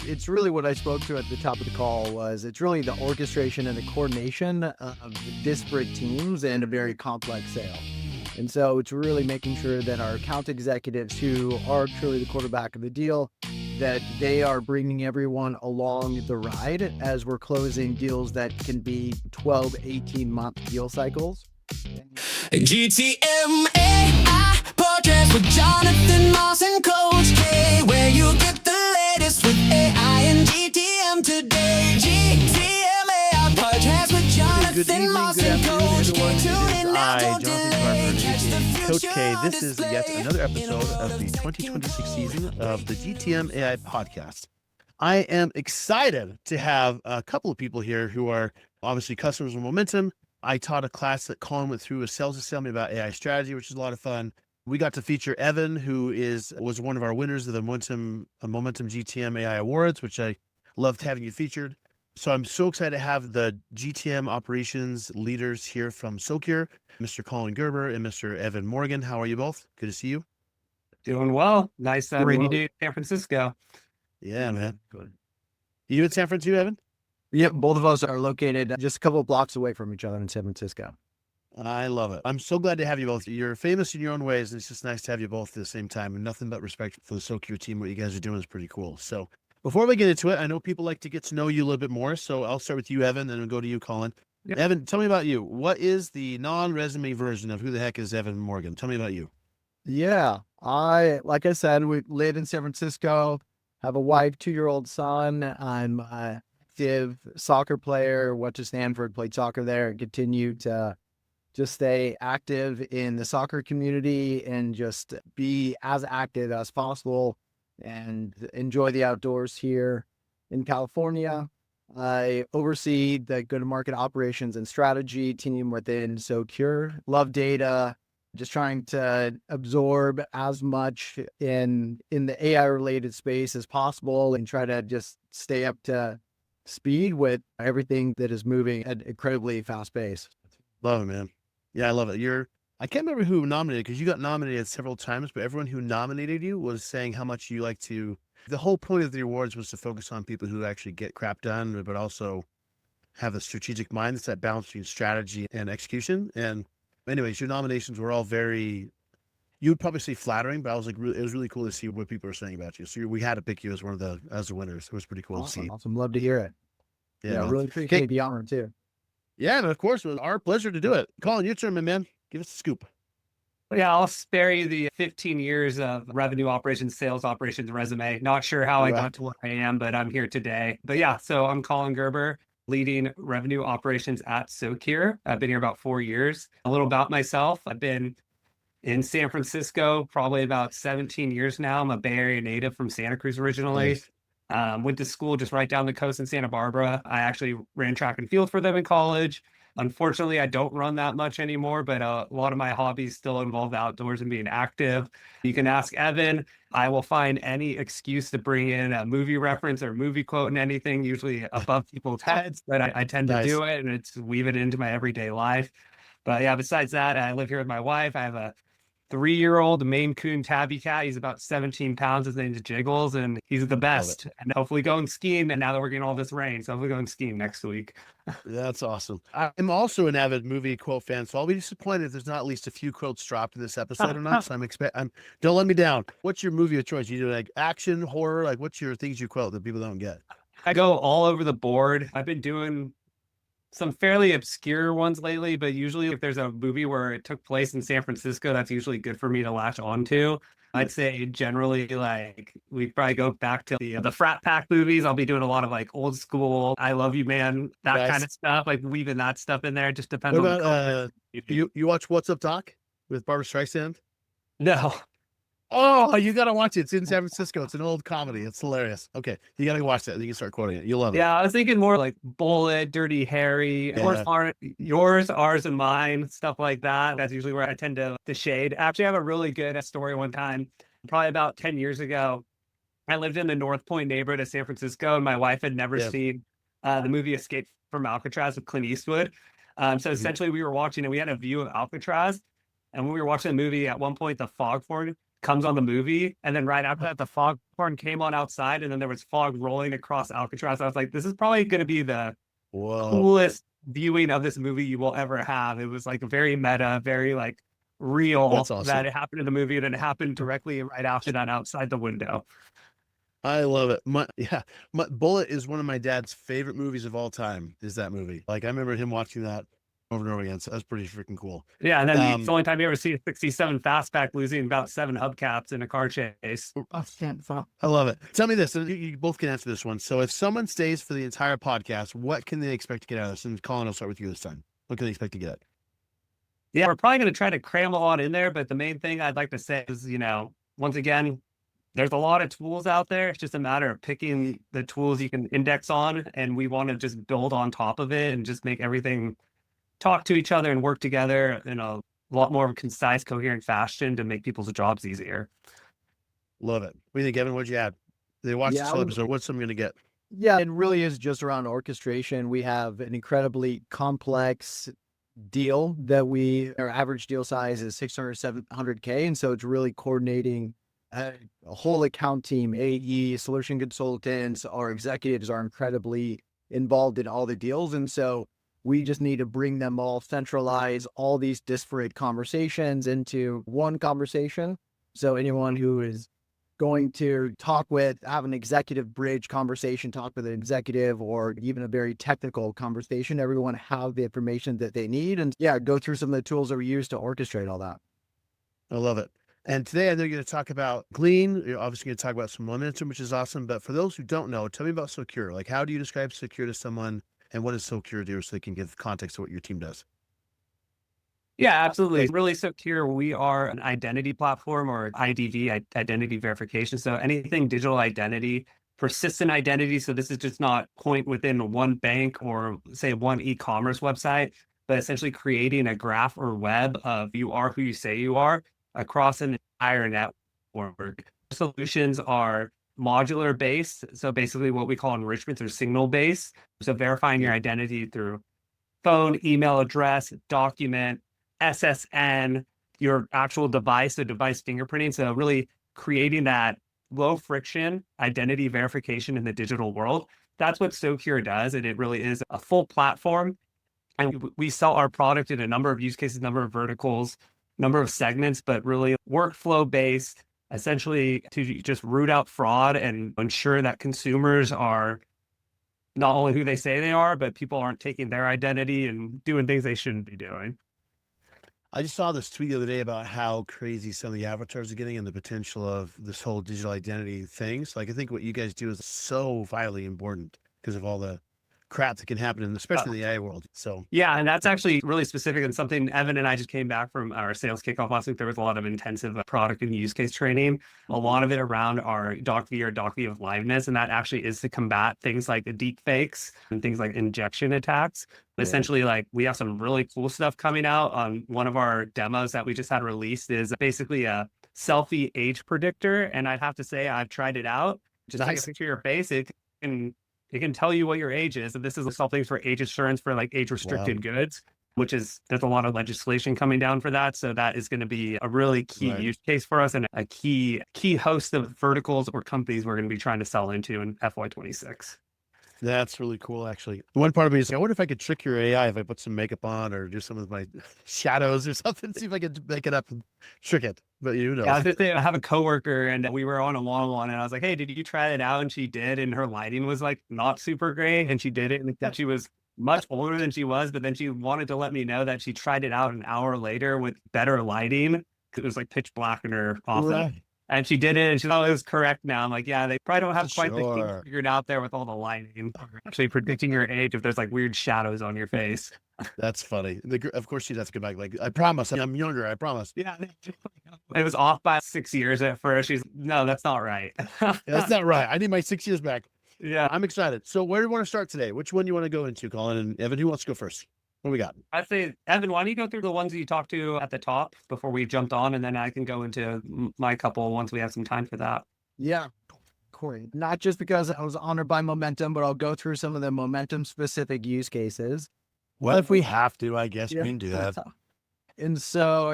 it's really what I spoke to at the top of the call was it's really the orchestration and the coordination of disparate teams and a very complex sale. And so it's really making sure that our account executives who are truly the quarterback of the deal, that they are bringing everyone along the ride as we're closing deals that can be 12, 18-month deal cycles. GTM AI podcast with Jonathan Moss and Coach K, where you get the latest with AI and GTM today. GTM AI podcast with Jonathan Moss and Coach K. Tune in now, don't delay. Catch the future. Coach K, this is yet another episode of the 2026 season of the GTM AI podcast. I am excited to have a couple of people here who are obviously customers of Momentum. I taught a class that Colin went through a sales assembly about AI strategy, which is a lot of fun. We got to feature Evan, who was one of our winners of the Momentum GTM AI Awards, which I loved having you featured. So I'm so excited to have the GTM operations leaders here from Socure, Mr. Colin Gerber and Mr. Evan Morgan. How are you both? Good to see you. Doing well. Nice rainy day in San Francisco. Yeah, man. Good. You in San Francisco, Evan? Yep, both of us are located just a couple of blocks away from each other in San Francisco. I love it. I'm so glad to have you both. You're famous in your own ways, and it's just nice to have you both at the same time. And nothing but respect for the Socure team. What you guys are doing is pretty cool. So before we get into it, I know people like to get to know you a little bit more. So I'll start with you, Evan, and then we'll go to you, Colin. Yep. Evan, tell me about you. What is the non-resume version of who the heck is Evan Morgan? Tell me about you. Yeah, like I said, we live in San Francisco, have a wife, 2-year-old son. I'm active soccer player, went to Stanford, played soccer there, and continue to just stay active in the soccer community and just be as active as possible and enjoy the outdoors here in California. I oversee the go-to-market operations and strategy team within Socure. Love data, just trying to absorb as much in the AI-related space as possible and try to just stay up to speed with everything that is moving at incredibly fast pace. Love it, man. Yeah, I love it. I can't remember who nominated, because you got nominated several times, but everyone who nominated you was saying how much you like to. The whole point of the awards was to focus on people who actually get crap done, but also have a strategic mind. It's that balance between strategy and execution. And anyways, your nominations were all very, you would probably say flattering, but I was like, it was really cool to see what people are saying about you. So we had to pick you as as the winners. It was pretty cool to see. Awesome. Love to hear it. Yeah, really appreciate the honor too. Yeah, and of course, it was our pleasure to do it. Colin, your turn, my man. Give us a scoop. Yeah, I'll spare you the 15 years of revenue operations, sales operations resume. Not sure how I got to where I am, but I'm here today. But yeah, so I'm Colin Gerber, leading revenue operations at Socure. I've been here about 4 years. A little about myself. I've been in San Francisco probably about 17 years now. I'm a Bay Area native from Santa Cruz originally. Nice. Went to school just right down the coast in Santa Barbara. I actually ran track and field for them in college. Unfortunately, I don't run that much anymore, but a lot of my hobbies still involve outdoors and being active. You can ask Evan. I will find any excuse to bring in a movie reference or movie quote and anything, usually above people's heads, but I tend to do it and weave it into my everyday life. But yeah, besides that, I live here with my wife. I have a 3-year-old Maine Coon tabby cat. He's about 17 pounds. His name's Jiggles, and he's the best. And hopefully going skiing. And now that we're getting all this rain, so hopefully going skiing next week. That's awesome. I'm also an avid movie quote fan, so I'll be disappointed if there's not at least a few quotes dropped in this episode or not. So don't let me down. What's your movie of choice? You do like action, horror? Like, what's your things you quote that people don't get? I go all over the board. I've been doing some fairly obscure ones lately, but usually if there's a movie where it took place in San Francisco, that's usually good for me to latch onto. I'd say generally, like, we probably go back to the frat pack movies. I'll be doing a lot of like old school, I love you, man, that kind of stuff, like weaving that stuff in there. It just depends. What about you watch What's Up Doc with Barbara Streisand? No. Oh, you got to watch it. It's in San Francisco. It's an old comedy. It's hilarious. Okay. You got to watch that. You can start quoting it. You'll love it. Yeah. I was thinking more like Bullet, Dirty Harry, yours, ours, and mine, stuff like that. That's usually where I tend to shade. Actually, I have a really good story one time, probably about 10 years ago. I lived in the North Point neighborhood of San Francisco, and my wife had never seen the movie Escape from Alcatraz with Clint Eastwood. So essentially we were watching and we had a view of Alcatraz. And when we were watching the movie, at one point, the fog formed comes on the movie. And then right after that, the fog horn came on outside, and then there was fog rolling across Alcatraz. I was like, this is probably going to be the coolest viewing of this movie you will ever have. It was like very meta, very like real. That's awesome. That it happened in the movie, and it happened directly right after that outside the window. I love it. Bullet is one of my dad's favorite movies of all time, is that movie. Like, I remember him watching that over and over again. So that's pretty freaking cool. Yeah. And then it's the only time you ever see a 67 fastback losing about 7 hubcaps in a car chase. I love it. Tell me this, and you both can answer this one. So if someone stays for the entire podcast, what can they expect to get out of this? And Colin, I'll start with you this time. What can they expect to get? Yeah, we're probably going to try to cram a lot in there, but the main thing I'd like to say is, once again, there's a lot of tools out there. It's just a matter of picking the tools you can index on, and we want to just build on top of it and just make everything talk to each other and work together in a lot more concise, coherent fashion to make people's jobs easier. Love it. What do you think, Evan? What'd you add? They watched this whole episode. What's someone going to get? Yeah, it really is just around orchestration. We have an incredibly complex deal that our average deal size is 600, 700K. And so it's really coordinating a whole account team, AE, solution consultants, our executives are incredibly involved in all the deals. And so we just need to bring them all, centralize all these disparate conversations into one conversation. So anyone who is going to have an executive bridge conversation, talk with an executive, or even a very technical conversation, everyone have the information that they need, and go through some of the tools that we use to orchestrate all that. I love it. And today I know you're going to talk about Glean. You're obviously going to talk about some momentum, which is awesome. But for those who don't know, tell me about Socure. Like, how do you describe Socure to someone, and what does Socure do, so they can give context to what your team does? Yeah, absolutely. Really Socure, we are an identity platform, or IDV, identity verification. So anything digital identity, persistent identity. So this is just not point within one bank or say one e-commerce website, but essentially creating a graph or web of you are who you say you are across an entire network. Solutions are modular based. So basically what we call enrichments or signal based. So verifying your identity through phone, email address, document, SSN, your actual device, the device fingerprinting. So really creating that low friction identity verification in the digital world. That's what Socure does. And it really is a full platform. And we sell our product in a number of use cases, number of verticals, number of segments, but really workflow based, essentially to just root out fraud and ensure that consumers are not only who they say they are, but people aren't taking their identity and doing things they shouldn't be doing. I just saw this tweet the other day about how crazy some of the avatars are getting and the potential of this whole digital identity things. Like, I think what you guys do is so vitally important because of all the crap that can happen, especially in the AI world. So yeah, and that's actually really specific and something Evan and I just came back from our sales kickoff last week. There was a lot of intensive product and use case training, a lot of it around our DocV or DocV of liveness, and that actually is to combat things like the deep fakes and things like injection attacks. Essentially, like, we have some really cool stuff coming out. On one of our demos that we just had released is basically a selfie age predictor, and I'd have to say I've tried it out. Just take a picture of your face, it can tell you what your age is. And this is something for age assurance for like age restricted goods, there's a lot of legislation coming down for that. So that is going to be a really key use case for us and a key host of verticals or companies we're going to be trying to sell into in FY26. That's really cool, actually. One part of me is, I wonder if I could trick your AI if I put some makeup on or do some of my shadows or something, see if I could make it up and trick it. But you know. Yeah, I have a coworker and we were on a one-on-one and I was like, hey, did you try it out? And she did. And her lighting was like not super great. And she did it. And she was much older than she was. But then she wanted to let me know that she tried it out an hour later with better lighting. It was like pitch black in her office. Right. And she did it, and she thought it was correct now. I'm like, yeah, they probably don't have quite the thing figured out there with all the lighting. Actually predicting your age if there's like weird shadows on your face. That's funny. Of course she'd have to go back. Like, I promise, I'm younger, I promise. Yeah. It was off by 6 years at first. She's, no, that's not right. That's not right. I need my 6 years back. Yeah. I'm excited. So where do you want to start today? Which one you want to go into, Colin? And Evan, who wants to go first? What do we got? I'd say, Evan, why don't you go through the ones that you talked to at the top before we jumped on, and then I can go into my couple once we have some time for that. Yeah, Corey. Not just because I was honored by momentum, but I'll go through some of the momentum-specific use cases. Well, if we have to, I guess we can do that. And so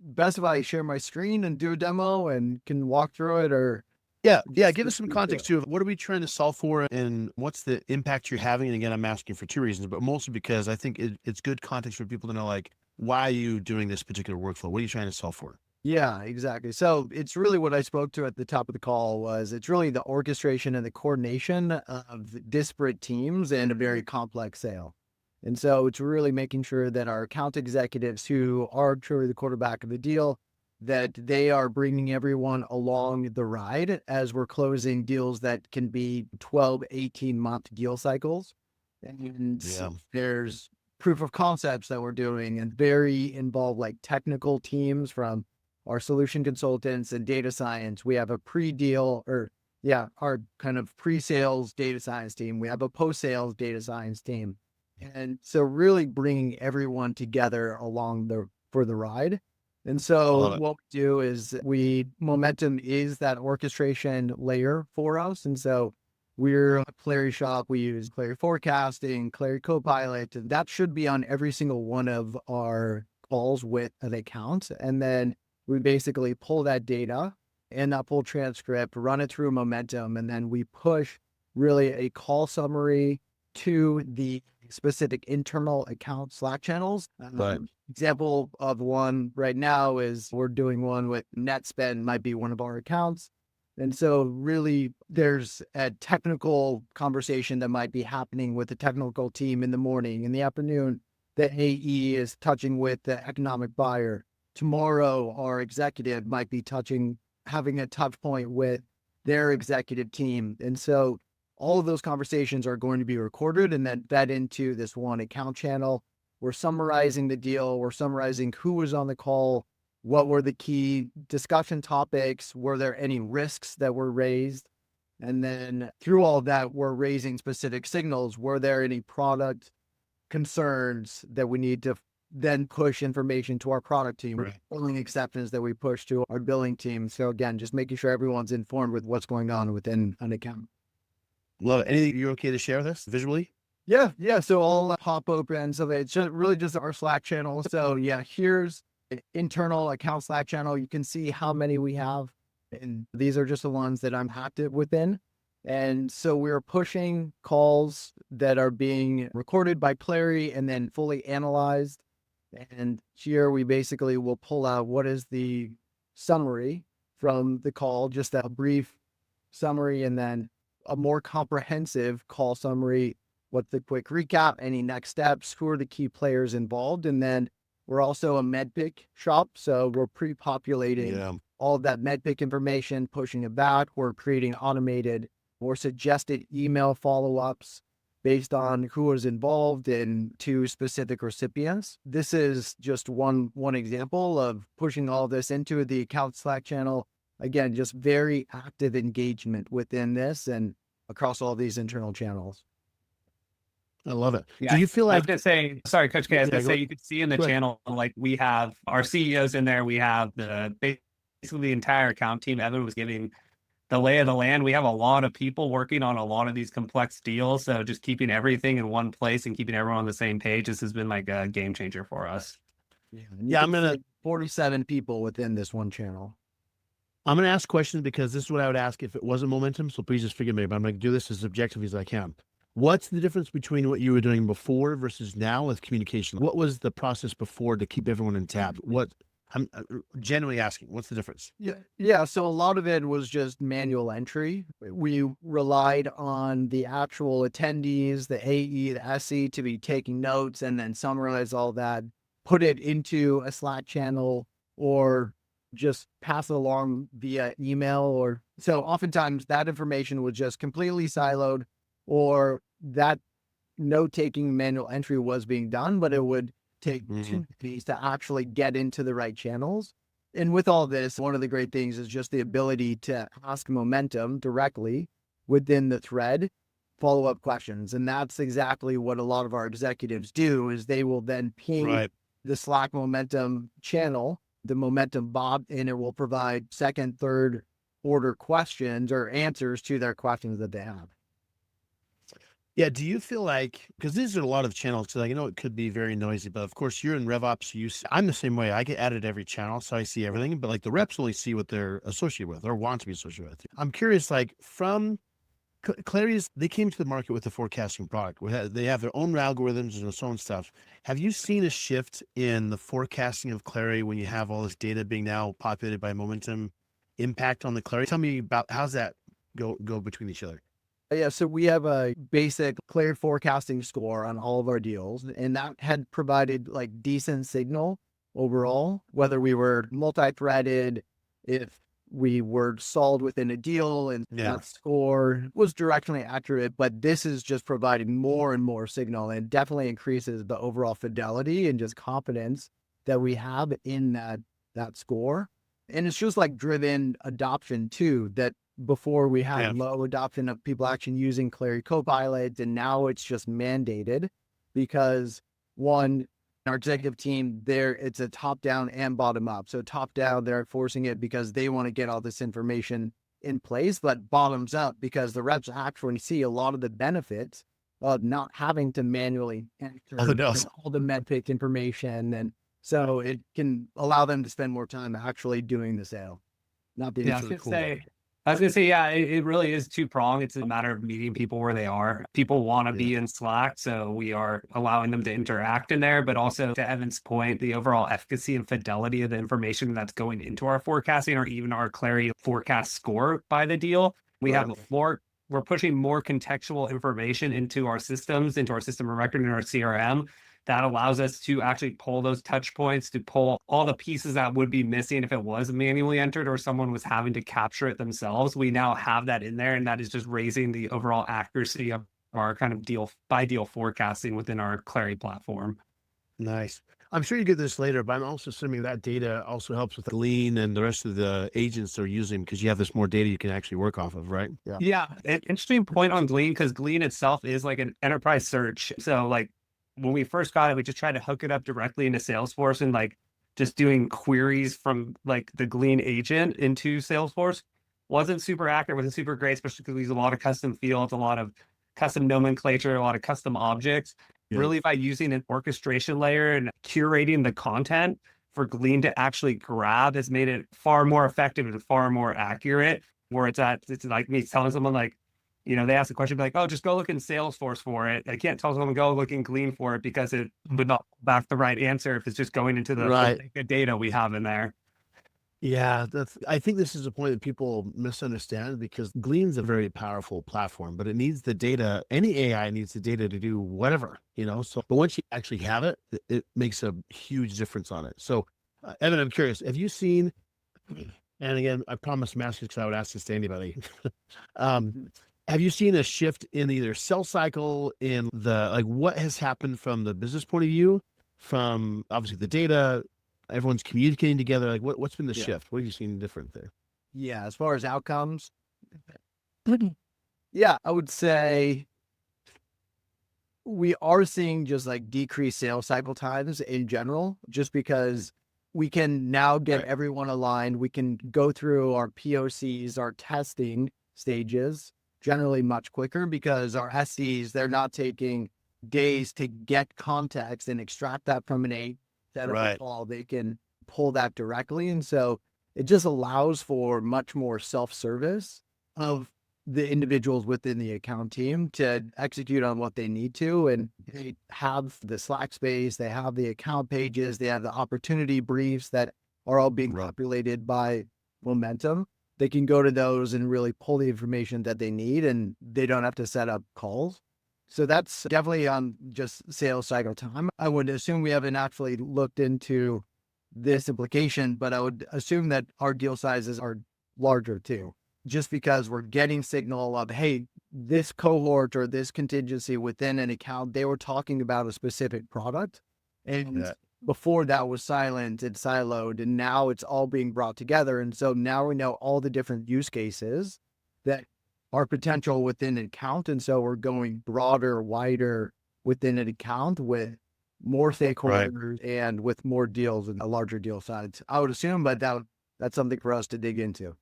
best if I share my screen and do a demo and can walk through it, or Yeah. Give us some context too. What are we trying to solve for, and what's the impact you're having? And again, I'm asking for two reasons, but mostly because I think it's good context for people to know, like, why are you doing this particular workflow? What are you trying to solve for? Yeah, exactly. So it's really what I spoke to at the top of the call was it's really the orchestration and the coordination of disparate teams in a very complex sale. And so it's really making sure that our account executives who are truly the quarterback of the deal, that they are bringing everyone along the ride as we're closing deals that can be 12, 18-month deal cycles. And Yeah. there's proof of concepts that we're doing and very involved like technical teams from our solution consultants and data science. We have a pre-deal our kind of pre-sales data science team. We have a post-sales data science team. And so really bringing everyone together for the ride. And so what we do is Momentum is that orchestration layer for us. And so we're a Clary shop. We use Clary forecasting, Clary Copilot, and that should be on every single one of our calls with an account. And then we basically pull that data and that full transcript, run it through Momentum, and then we push really a call summary to the specific internal account Slack channels. Right. Example of one right now is we're doing one with NetSpend, might be one of our accounts. And so really there's a technical conversation that might be happening with the technical team in the morning. In the afternoon, the AE is touching with the economic buyer. Tomorrow, our executive might be having a touch point with their executive team. And so all of those conversations are going to be recorded and then fed into this one account channel. We're summarizing the deal. We're summarizing who was on the call. What were the key discussion topics? Were there any risks that were raised? And then through all of that, we're raising specific signals. Were there any product concerns that we need to then push information to our product team? Right. Billing exceptions that we push to our billing team. So again, just making sure everyone's informed with what's going on within an account. Love it. Anything you're okay to share with us visually? Yeah. So I'll pop open. So it's just our Slack channel. So here's an internal account Slack channel. You can see how many we have. And these are just the ones that I'm active within. And so we're pushing calls that are being recorded by Clary and then fully analyzed. And here we basically will pull out what is the summary from the call, just a brief summary, and then a more comprehensive call summary. What's the quick recap, any next steps, who are the key players involved? And then we're also a MedPick shop. So we're pre-populating all of that MedPick information, pushing it back. We're creating automated or suggested email follow-ups based on who was involved in two specific recipients. This is just one example of pushing all this into the account Slack channel. Again, just very active engagement within this and across all these internal channels. I love it. Yeah, Do you feel I like was gonna say, sorry, Coach K, I was Yeah, gonna say, you could see in the go ahead. channel, like we have our CEOs in there, we have basically the entire account team. Evan was giving the lay of the land. We have a lot of people working on a lot of these complex deals. So just keeping everything in one place and keeping everyone on the same page, this has been like a game changer for us. I'm gonna 47 people within this one channel. I'm going to ask questions because this is what I would ask if it wasn't Momentum. So please just forgive me, but I'm going to do this as objectively as I can. What's the difference between what you were doing before versus now with communication? What was the process before to keep everyone in tab? I'm genuinely asking, what's the difference? Yeah. So a lot of it was just manual entry. We relied on the actual attendees, the AE, the SE to be taking notes and then summarize all that, put it into a Slack channel or just pass it along via email. So oftentimes that information was just completely siloed, or that note-taking manual entry was being done, but it would take 2 days to actually get into the right channels. And with all this, one of the great things is just the ability to ask Momentum directly within the thread follow-up questions. And that's exactly what a lot of our executives do, is they will then ping the Slack Momentum channel, the Momentum bot, and it will provide second, third order questions or answers to their questions that they have. Yeah. Do you feel like, because these are a lot of channels, because I know it could be very noisy, but of course you're in RevOps. I'm the same way. I get added every channel, so I see everything. But like the reps only see what they're associated with or want to be associated with. I'm curious, like from Clary's, they came to the market with a forecasting product. They have their own algorithms and its own stuff. Have you seen a shift in the forecasting of Clary when you have all this data being now populated by momentum impact on the Clary? Tell me about how's that go between each other? Yeah, so we have a basic clear forecasting score on all of our deals, and that had provided like decent signal overall, whether we were multi-threaded, if we were solved within a deal, and Yeah. that score was directionally accurate. But this is just providing more and more signal, and definitely increases the overall fidelity and just confidence that we have in that score. And it's just like driven adoption too, that before we had Yeah. low adoption of people actually using Clary Copilot, and now it's just mandated because one, our executive team there, it's a top down and bottom up. So top down, they're enforcing it because they want to get all this information in place, but bottoms up because the reps actually see a lot of the benefits of not having to manually enter Oh, no. all the metric information. And so it can allow them to spend more time actually doing the sale, not being Yeah, really cool. I was gonna say, yeah, it really is two-pronged. It's a matter of meeting people where they are. People want to Yeah. be in Slack, so we are allowing them to interact in there, but also to Evan's point, the overall efficacy and fidelity of the information that's going into our forecasting or even our Clary forecast score by the deal. We have more, we're pushing more contextual information into our systems, into our system of record and our CRM. That allows us to actually pull those touch points, to pull all the pieces that would be missing if it was manually entered or someone was having to capture it themselves. We now have that in there, and that is just raising the overall accuracy of our kind of deal by deal forecasting within our Clary platform. Nice. I'm sure you get this later, but I'm also assuming that data also helps with Glean and the rest of the agents they're using because you have this more data you can actually work off of, right? Yeah. Yeah, an interesting point on Glean, because Glean itself is like an enterprise search. So like when we first got it, we just tried to hook it up directly into Salesforce and like just doing queries from like the Glean agent into Salesforce. Wasn't super accurate, wasn't super great, especially because we use a lot of custom fields, a lot of custom nomenclature, a lot of custom objects. Yeah. Really, by using an orchestration layer and curating the content for Glean to actually grab has made it far more effective and far more accurate. Where it's like me telling someone like, they ask a question like, oh, just go look in Salesforce for it. I can't tell someone go look in Glean for it because it would not pull back the right answer if it's just going into the data we have in there. Yeah, I think this is a point that people misunderstand because Glean's a very powerful platform, but it needs the data. Any AI needs the data to do whatever, So, but once you actually have it, it makes a huge difference on it. So, Evan, I'm curious, have you seen, and again, I promised masters because I would ask this to anybody. Have you seen a shift in either sales cycle in what has happened from the business point of view, from obviously the data, everyone's communicating together? Like what's been the shift? What have you seen different there? Yeah, as far as outcomes, yeah, I would say we are seeing just like decreased sales cycle times in general, just because we can now get everyone aligned. We can go through our POCs, our testing stages generally much quicker because our SEs, they're not taking days to get context and extract that from an A set of a call. They can pull that directly. And so it just allows for much more self-service of the individuals within the account team to execute on what they need to. And they have the Slack space, they have the account pages, they have the opportunity briefs that are all being populated by momentum. They can go to those and really pull the information that they need, and they don't have to set up calls. So that's definitely on just sales cycle time. I would assume we haven't actually looked into this implication, but I would assume that our deal sizes are larger too, just because we're getting signal of, hey, this cohort or this contingency within an account, they were talking about a specific product. And before that was silent and siloed, and now it's all being brought together. And so now we know all the different use cases that are potential within an account. And so we're going broader, wider within an account with more stakeholders and with more deals and a larger deal size, I would assume, but that's something for us to dig into.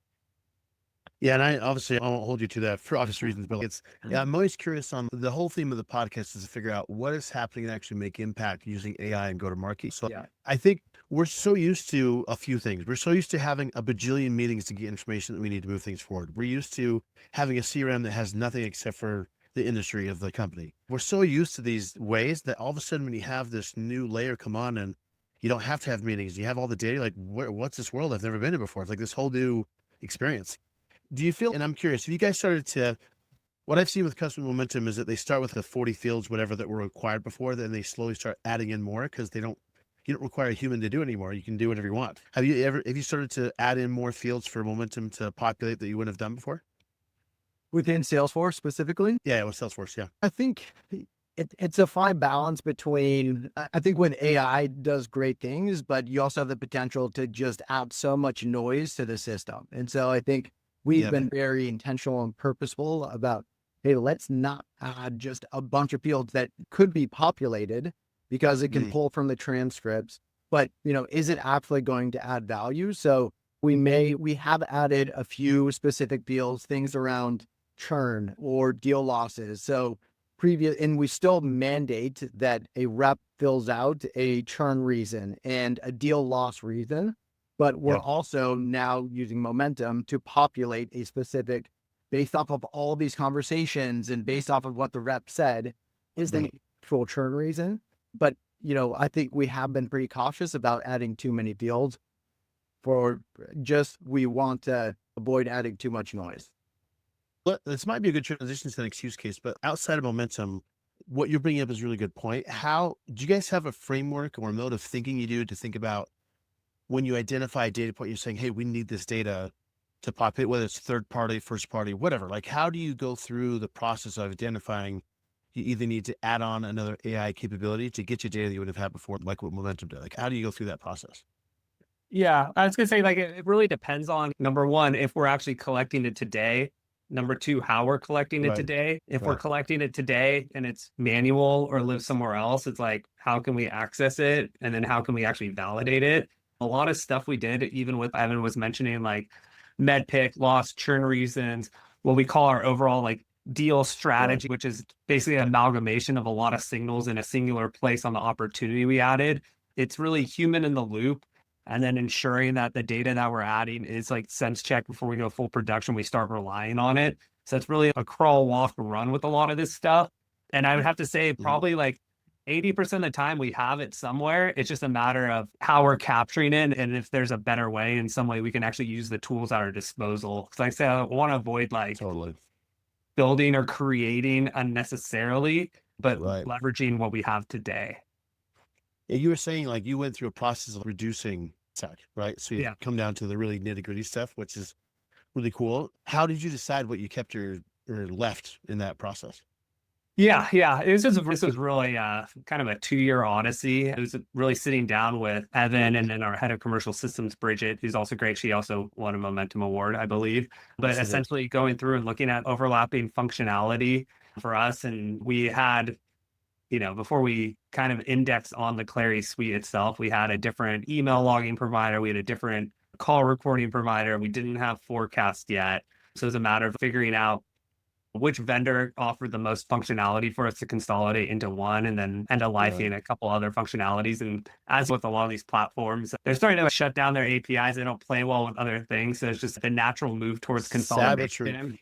Yeah, and I obviously I won't hold you to that for obvious reasons, but yeah, I'm always curious on the whole theme of the podcast is to figure out what is happening and actually make impact using AI and go to market. So Yeah. I think we're so used to a few things. We're so used to having a bajillion meetings to get information that we need to move things forward. We're used to having a CRM that has nothing except for the industry of the company. We're so used to these ways that all of a sudden when you have this new layer come on and you don't have to have meetings, you have all the data, like what's this world I've never been in before? It's like this whole new experience. Do you feel, and I'm curious, if you guys started to, what I've seen with customer momentum is that they start with the 40 fields, whatever that were required before, then they slowly start adding in more because you don't require a human to do it anymore. You can do whatever you want. Have you started to add in more fields for momentum to populate that you wouldn't have done before? Within Salesforce specifically, Yeah, with Salesforce. Yeah. I think it's a fine balance between, I think when AI does great things, but you also have the potential to just add so much noise to the system. And so I think we've Yep. been very intentional and purposeful about, hey, let's not add just a bunch of fields that could be populated because it can Mm. pull from the transcripts, but is it actually going to add value? So we have added a few specific fields, things around churn or deal losses. So and we still mandate that a rep fills out a churn reason and a deal loss reason, but we're Yeah. also now using momentum to populate a specific based off of all these conversations and based off of what the rep said is the actual churn reason. But, I think we have been pretty cautious about adding too many fields we want to avoid adding too much noise. But this might be a good transition to the next use case, but outside of momentum, what you're bringing up is a really good point. How do you guys have a framework or a mode of thinking you do to think about when you identify a data point, you're saying, hey, we need this data to populate, whether it's third party, first party, whatever. Like, how do you go through the process of identifying you either need to add on another AI capability to get you data that you would have had before, like what Momentum did? Like, how do you go through that process? Yeah, I was gonna say like it really depends on number one, if we're actually collecting it today. Number two, how we're collecting it Right. today. If we're Right. collecting it today and it's manual or lives somewhere else, it's like, how can we access it? And then how can we actually validate it? A lot of stuff we did, even with Evan was mentioning like med pick, loss, churn reasons, what we call our overall like deal strategy, which is basically an amalgamation of a lot of signals in a singular place on the opportunity we added. It's really human in the loop and then ensuring that the data that we're adding is like sense check before we go full production, we start relying on it. So it's really a crawl, walk, run with a lot of this stuff. And I would have to say probably like 80% of the time we have it somewhere. It's just a matter of how we're capturing it. And if there's a better way in some way, we can actually use the tools at our disposal. Because like I say, I want to avoid like Totally. building or creating unnecessarily, but Right. leveraging what we have today. Yeah, you were saying like you went through a process of reducing tech, right? So you Yeah. come down to the really nitty gritty stuff, which is really cool. How did you decide what you kept or left in that process? Yeah. This was really kind of a 2-year odyssey. It was really sitting down with Evan and then our head of commercial systems, Bridget, who's also great. She also won a Momentum Award, I believe. But essentially going through and looking at overlapping functionality for us. And we had, before we kind of indexed on the Clary suite itself, we had a different email logging provider. We had a different call recording provider. We didn't have forecast yet. So it's a matter of figuring out which vendor offered the most functionality for us to consolidate into one and then end of lifing a couple other functionalities. And as with a lot of these platforms, they're starting to shut down their APIs. They don't play well with other things. So it's just the natural move towards consolidation. Savagery.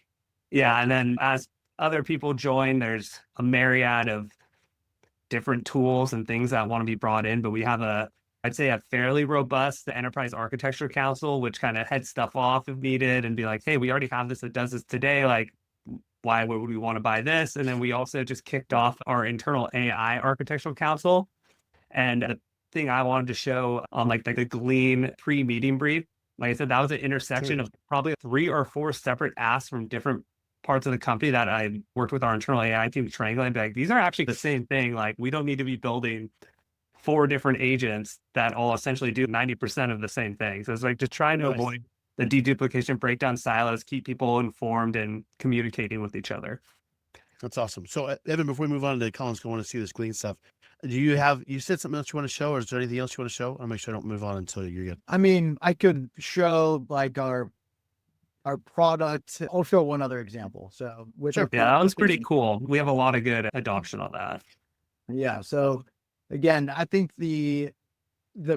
Yeah. And then as other people join, there's a myriad of different tools and things that want to be brought in. But we have I'd say a fairly robust enterprise architecture council, which kind of heads stuff off if needed and be like, hey, we already have this that does this today. Like, why would we want to buy this? And then we also just kicked off our internal AI architectural council. And the thing I wanted to show on like the Glean pre-meeting brief, like I said, that was an intersection of probably 3 or 4 separate asks from different parts of the company that I worked with our internal AI team to triangulate and be like, these are actually the same thing. Like we don't need to be building 4 different agents that all essentially do 90% of the same thing. So it's like just trying to avoid the deduplication, break down silos, keep people informed and communicating with each other. That's awesome. So Evan, before we move on to Colin's going to see this Glean stuff, you said something else you want to show, or is there anything else you want to show? I'll make sure I don't move on until you're good. I mean, I could show like our our product. I'll show one other example. So with Sure. Yeah, that was pretty cool. We have a lot of good adoption on that. Yeah. So again, I think the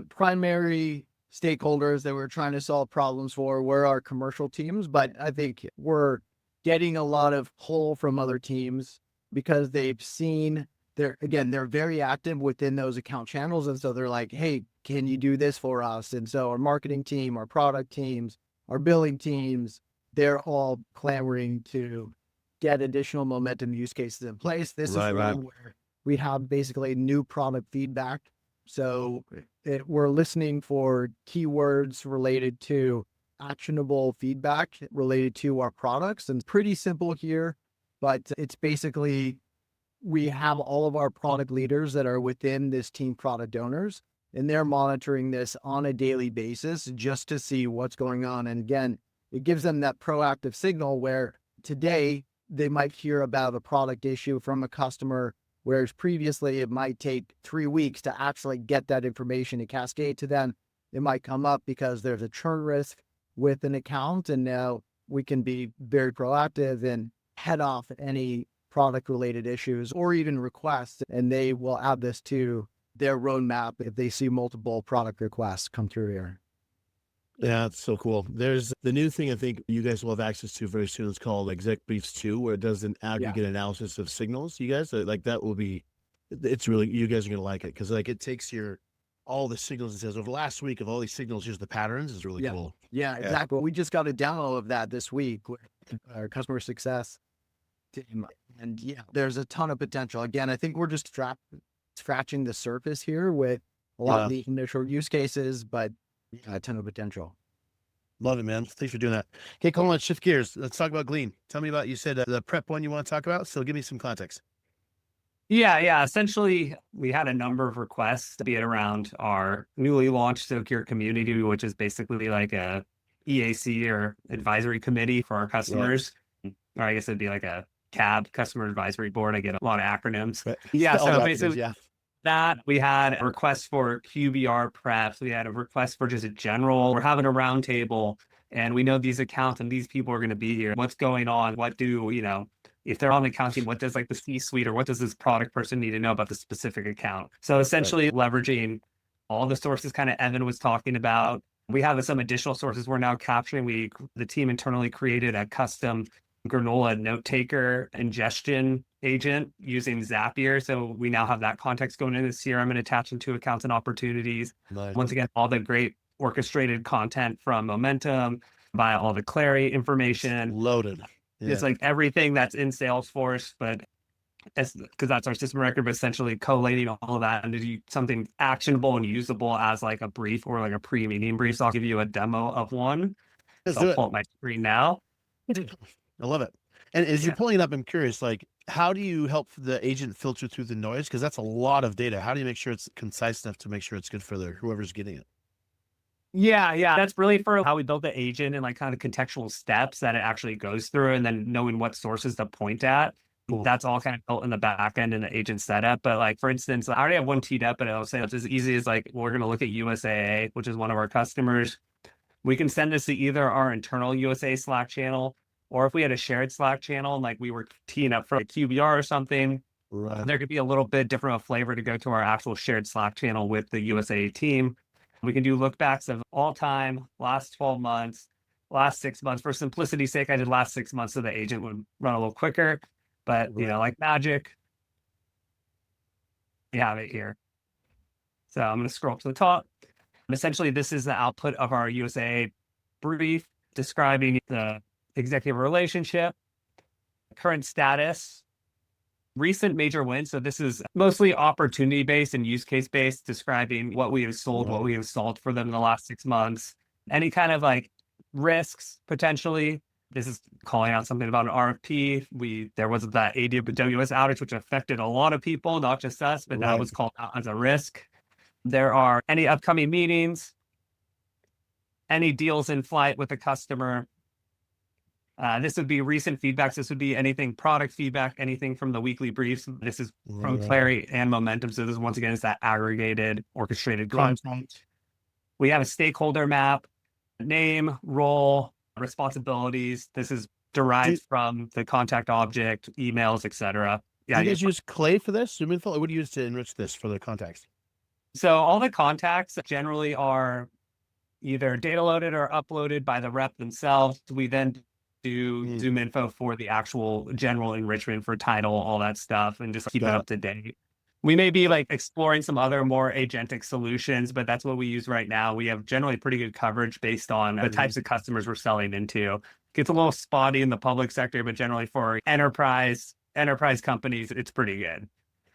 primary stakeholders that we're trying to solve problems for were our commercial teams, but I think we're getting a lot of pull from other teams because they've seen they're very active within those account channels. And so they're like, hey, can you do this for us? And so our marketing team, our product teams, our billing teams, they're all clamoring to get additional momentum use cases in place. This is one where we have basically new product feedback. So we're listening for keywords related to actionable feedback related to our products, and pretty simple here, but it's basically we have all of our product leaders that are within this team product owners, and they're monitoring this on a daily basis just to see what's going on. And again, it gives them that proactive signal where today they might hear about a product issue from a customer, whereas previously it might take 3 weeks to actually get that information to cascade to them. It might come up because there's a churn risk with an account, and now we can be very proactive and head off any product related issues or even requests, and they will add this to their roadmap if they see multiple product requests come through here. Yeah, it's so cool. There's the new thing I think you guys will have access to very soon. It's called Exec Briefs 2, where it does an aggregate analysis of signals. You guys like that will be, it's really, you guys are going to like it because like it takes all the signals and says over the last week of all these signals, here's the patterns is really cool. Yeah, exactly. We just got a demo of that this week with our customer success team. And there's a ton of potential. Again, I think we're just scratching the surface here with a lot of the initial use cases, but a ton of potential. Love it, man. Thanks for doing that. Okay, Colin, let's shift gears. Let's talk about Glean. Tell me about, you said the prep one you want to talk about. So give me some context. Yeah. Essentially, we had a number of requests to be it around our newly launched Socure community, which is basically like a EAC or advisory committee for our customers. Or I guess it'd be like a CAB, customer advisory board. I get a lot of acronyms. Right. Yeah. All So acronyms, basically, that we had a request for QBR preps. We had a request for just a general. We're having a roundtable, and we know these accounts and these people are going to be here. What's going on? What do, if they're on the account team, what does like the C-suite or what does this product person need to know about the specific account? So essentially leveraging all the sources kind of Evan was talking about. We have some additional sources we're now capturing. The team internally created a custom Granola note taker ingestion agent using Zapier. So we now have that context going into the CRM and attaching to accounts and opportunities. Nice. Once again, all the great orchestrated content from Momentum, by all the Clary information. Loaded. Yeah. It's like everything that's in Salesforce, but because that's our system record, but essentially collating all of that into something actionable and usable as like a brief or like a pre-meeting brief. So I'll give you a demo of one. Let's So do I'll it. pull up my screen now. I love it. And as you're pulling it up, I'm curious, like, how do you help the agent filter through the noise? Because that's a lot of data. How do you make sure it's concise enough to make sure it's good for whoever's getting it? Yeah. That's really for how we built the agent and like kind of contextual steps that it actually goes through, and then knowing what sources to point at. Cool. That's all kind of built in the back end in the agent setup. But like, for instance, I already have one teed up, but I'll say it's as easy as like, we're going to look at USAA, which is one of our customers. We can send this to either our internal USA Slack channel, or if we had a shared Slack channel and like we were teeing up for a QBR or something, Right. there could be a little bit different of a flavor to go to our actual shared Slack channel with the USA team. We can do look backs of all time, last 12 months, last 6 months. For simplicity's sake, I did last 6 months so the agent would run a little quicker. But, like magic, we have it here. So I'm going to scroll up to the top. And essentially, this is the output of our USA brief describing the executive relationship, current status, recent major wins. So this is mostly opportunity based and use case based, describing what we have sold, what we have solved for them in the last 6 months, any kind of like risks potentially. This is calling out something about an RFP. There was that AWS outage, which affected a lot of people, not just us, but that was called out as a risk. There are any upcoming meetings, any deals in flight with the customer. This would be recent feedbacks. This would be anything product feedback, anything from the weekly briefs. This is from Clary and Momentum. So this once again is that aggregated, orchestrated content. We have a stakeholder map, name, role, responsibilities. This is derived from the contact object, emails, etc. Do Yeah. you guys use Clay for this? ZoomInfo? What do you use to enrich this for the context? So all the contacts generally are either data loaded or uploaded by the rep themselves. We then do ZoomInfo for the actual general enrichment for title, all that stuff, and just keep it up to date. We may be like exploring some other more agentic solutions, but that's what we use right now. We have generally pretty good coverage based on the types of customers we're selling into. Gets a little spotty in the public sector, but generally for enterprise companies, it's pretty good.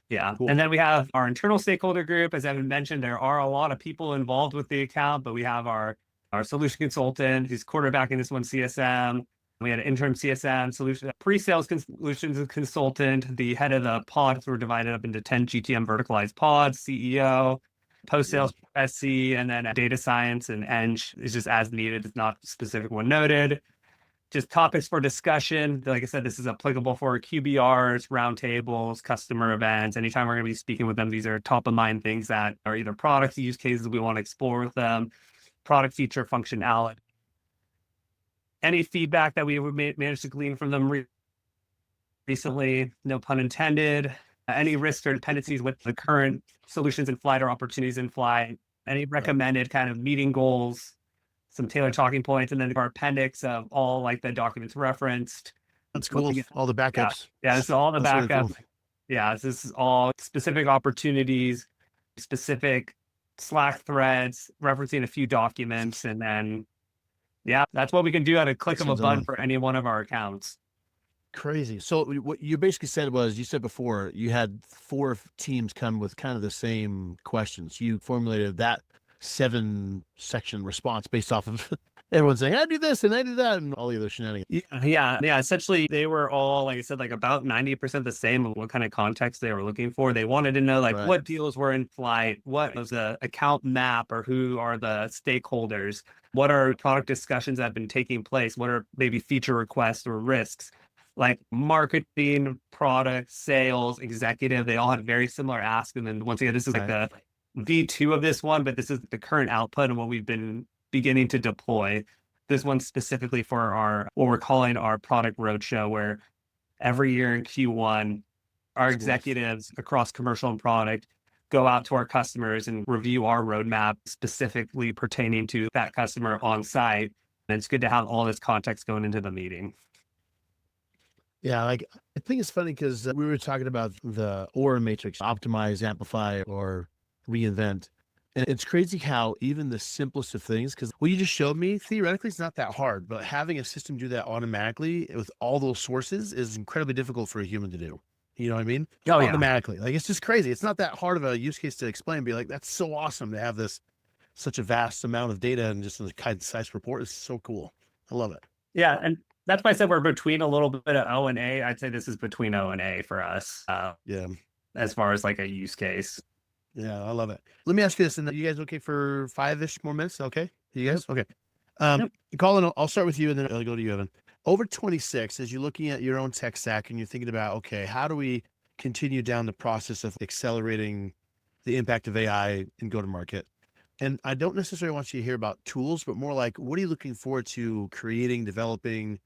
Yeah. Cool. And then we have our internal stakeholder group. As Evan mentioned, there are a lot of people involved with the account, but we have our solution consultant who's quarterbacking this one, CSM. We had an interim CSM, solution pre-sales solutions consultant. The head of the pods were divided up into 10 GTM verticalized pods, CEO, post-sales SC, and then data science and Eng is just as needed. It's not specific one noted. Just topics for discussion. Like I said, this is applicable for QBRs, roundtables, customer events. Anytime we're going to be speaking with them, these are top of mind things that are either products, use cases we want to explore with them, product feature functionality. Any feedback that we managed to glean from them recently, no pun intended, any risks or dependencies with the current solutions in flight or opportunities in flight, any recommended kind of meeting goals, some tailored talking points, and then our appendix of all like the documents referenced. That's cool. All the backups. Yeah, this is all the That's backups. really cool. Yeah, this is all specific opportunities, specific Slack threads, referencing a few documents, and then yeah, that's what we can do at a click of a button for any one of our accounts. Crazy. So what you basically said was, you said before you had 4 teams come with kind of the same questions. You formulated that 7-section response based off of everyone saying, I do this and I do that, and all the other shenanigans. Yeah. Essentially, they were all, like I said, like about 90% the same of what kind of context they were looking for. They wanted to know like what deals were in flight, what was the account map, or who are the stakeholders, what are product discussions that have been taking place, what are maybe feature requests or risks, like marketing, product, sales, executive. They all had very similar asks. And then once again, this is like the V2 of this one, but this is the current output and what we've been beginning to deploy. This one's specifically for our, what we're calling our product roadshow, where every year in Q1, our executives across commercial and product go out to our customers and review our roadmap specifically pertaining to that customer on site. And it's good to have all this context going into the meeting. Yeah, like I think it's funny because we were talking about the OR matrix, optimize, amplify, or reinvent. And it's crazy how even the simplest of things, because what you just showed me, theoretically, it's not that hard, but having a system do that automatically with all those sources is incredibly difficult for a human to do. You know what I mean? Oh, yeah. Automatically. Like, it's just crazy. It's not that hard of a use case to explain. Be like, that's so awesome to have such a vast amount of data and just a concise report. It's so cool. I love it. Yeah. And that's why I said we're between a little bit of O and A. I'd say this is between O and A for us. Yeah. As far as like a use case. Yeah, I love it. Let me ask you this, and you guys okay for 5-ish more minutes? Okay. You guys? Okay. Colin, I'll start with you and then I'll go to you, Evan. Over 26, as you're looking at your own tech stack and you're thinking about, okay, how do we continue down the process of accelerating the impact of AI in go-to-market? And I don't necessarily want you to hear about tools, but more like, what are you looking forward to creating, developing,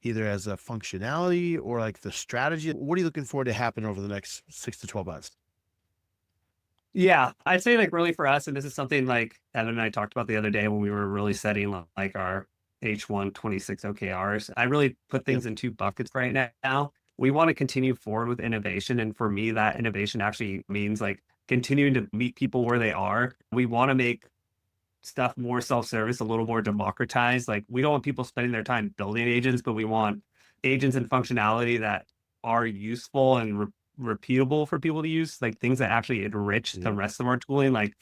either as a functionality or like the strategy? What are you looking forward to happen over the next 6 to 12 months? Yeah, I'd say like really for us, and this is something like Evan and I talked about the other day when we were really setting like our H1 26 OKRs. I really put things in 2 buckets right now. We want to continue forward with innovation. And for me, that innovation actually means like continuing to meet people where they are. We want to make stuff more self-service, a little more democratized. Like, we don't want people spending their time building agents, but we want agents and functionality that are useful and repeatable for people to use, like things that actually enrich the rest of our tooling, like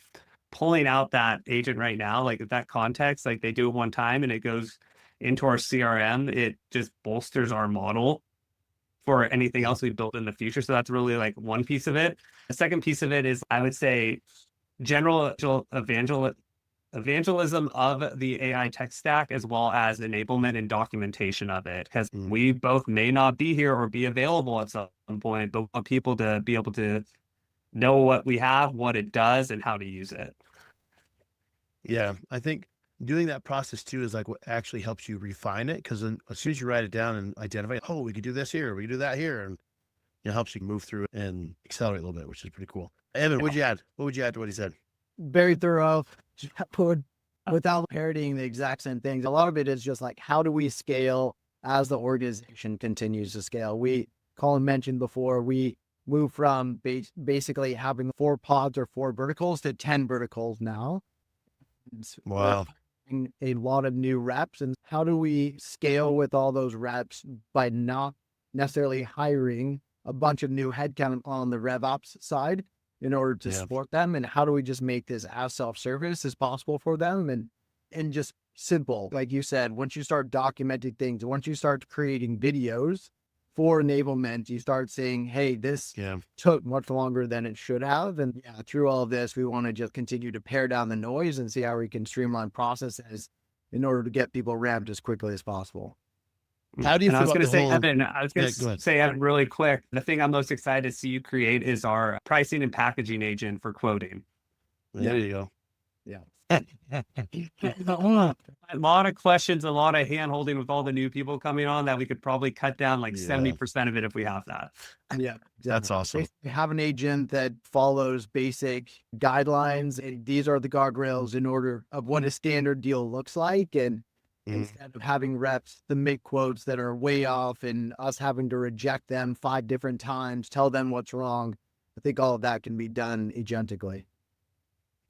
pulling out that agent right now, like that context, like they do it one time and it goes into our CRM. It just bolsters our model for anything else we build in the future. So that's really like one piece of it. The second piece of it is, I would say, general evangelism of the AI tech stack, as well as enablement and documentation of it, because we both may not be here or be available at some point, but want people to be able to know what we have, what it does, and how to use it. Yeah, I think doing that process too is like what actually helps you refine it. Cause then as soon as you write it down and identify, oh, we could do this here, we could do that here. And it helps you move through and accelerate a little bit, which is pretty cool. Evan, what'd you add? What would you add to what he said? Very thorough. Without parodying the exact same things. A lot of it is just like, how do we scale as the organization continues to scale? Colin mentioned before, we move from basically having 4 pods or 4 verticals to 10 verticals now. Wow. A lot of new reps. And how do we scale with all those reps by not necessarily hiring a bunch of new headcount on the RevOps side in order to support them? And how do we just make this as self-service as possible for them? And just simple, like you said, once you start documenting things, once you start creating videos for enablement, you start saying, hey, this took much longer than it should have. And through all of this, we want to just continue to pare down the noise and see how we can streamline processes in order to get people ramped as quickly as possible. How do you feel I was going to say, whole... Evan, Evan, really quick. The thing I'm most excited to see you create is our pricing and packaging agent for quoting. There you go. Yeah. A lot of questions, a lot of hand holding with all the new people coming on that we could probably cut down like 70% of it if we have that. Yeah. That's awesome. Basically have an agent that follows basic guidelines. And these are the guardrails in order of what a standard deal looks like. And instead of having reps to make quotes that are way off and us having to reject them 5 different times, tell them what's wrong, I think all of that can be done agentically.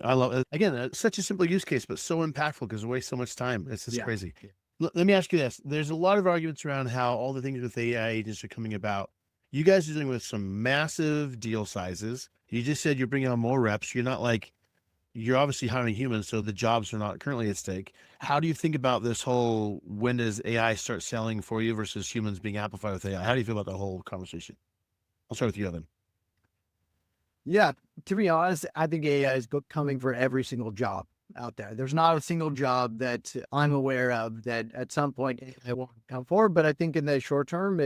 I love it. Again, it's such a simple use case, but so impactful because it wastes so much time. It's just crazy. Yeah. Let me ask you this. There's a lot of arguments around how all the things with AI agents are coming about. You guys are dealing with some massive deal sizes. You just said you're bringing on more reps. You're obviously hiring humans, so the jobs are not currently at stake. How do you think about this whole, when does AI start selling for you versus humans being amplified with AI? How do you feel about the whole conversation? I'll start with you, Evan. Yeah, to be honest, I think AI is coming for every single job out there. There's not a single job that I'm aware of that at some point AI won't come for, but I think in the short term,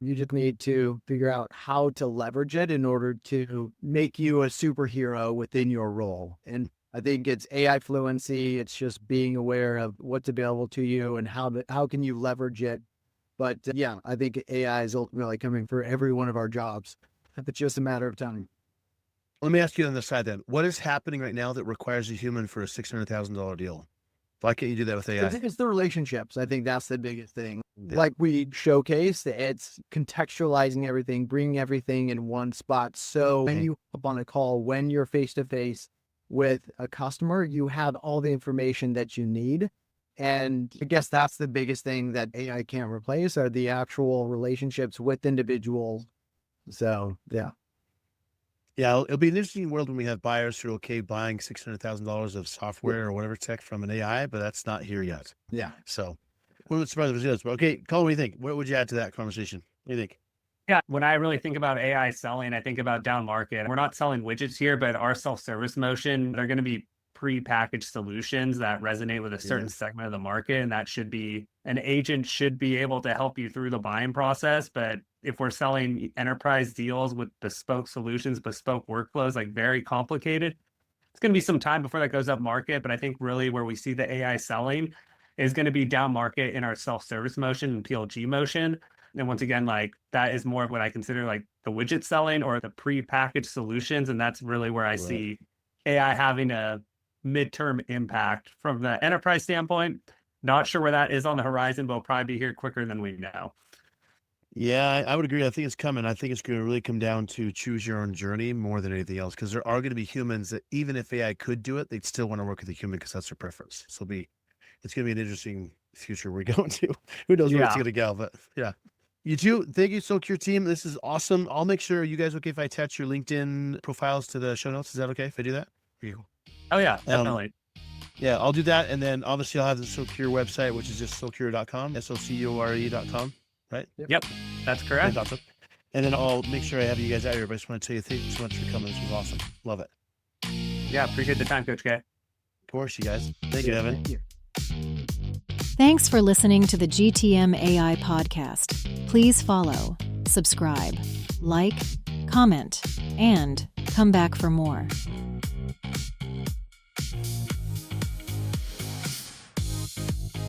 you just need to figure out how to leverage it in order to make you a superhero within your role. And I think it's AI fluency. It's just being aware of what's available to you and how can you leverage it. But I think AI is ultimately coming for every one of our jobs. It's just a matter of time. Let me ask you on the side then. What is happening right now that requires a human for a $600,000 deal? Why can't you do that with AI? I think it's the relationships. I think that's the biggest thing. Yeah. Like we showcased, it's contextualizing everything, bringing everything in one spot. So when you hop on a call, when you're face-to-face with a customer, you have all the information that you need. And I guess that's the biggest thing that AI can't replace are the actual relationships with individuals. So, yeah. Yeah, it'll be an interesting world when we have buyers who are okay buying $600,000 of software or whatever tech from an AI, but that's not here yet. Yeah. So, wouldn't surprise us yet. But okay, Colin, what do you think? What would you add to that conversation? What do you think? Yeah, when I really think about AI selling, I think about down market. We're not selling widgets here, but our self-service motion, they're going to be pre-packaged solutions that resonate with a certain segment of the market. And that an agent should be able to help you through the buying process. But if we're selling enterprise deals with bespoke solutions, bespoke workflows, like very complicated, it's going to be some time before that goes up market. But I think really where we see the AI selling is going to be down market in our self-service motion and PLG motion. And once again, like that is more of what I consider like the widget selling or the pre-packaged solutions. And that's really where I see AI having a midterm impact from the enterprise standpoint. Not sure where that is on the horizon, but we'll probably be here quicker than we know. Yeah, I would agree. I think it's coming. I think it's going to really come down to choose your own journey more than anything else, because there are going to be humans that even if AI could do it, they'd still want to work with a human because that's their preference. So it's going to be an interesting future we're going to. Who knows where it's going to go, but yeah. You too. Thank you, Socure team. This is awesome. I'll make sure you guys okay if I attach your LinkedIn profiles to the show notes. Is that okay if I do that? Oh yeah, definitely. Yeah, I'll do that. And then obviously I'll have the Socure website, which is just socure.com, SOCURE.com, right? Yep, that's correct. Awesome. And then I'll make sure I have you guys out here, but I just want to tell you thank you so much for coming. This was awesome. Love it. Yeah, appreciate the time, Coach K. Of course, you guys. Thank you, Evan. Thank you. Thanks for listening to the GTM AI podcast. Please follow, subscribe, like, comment, and come back for more.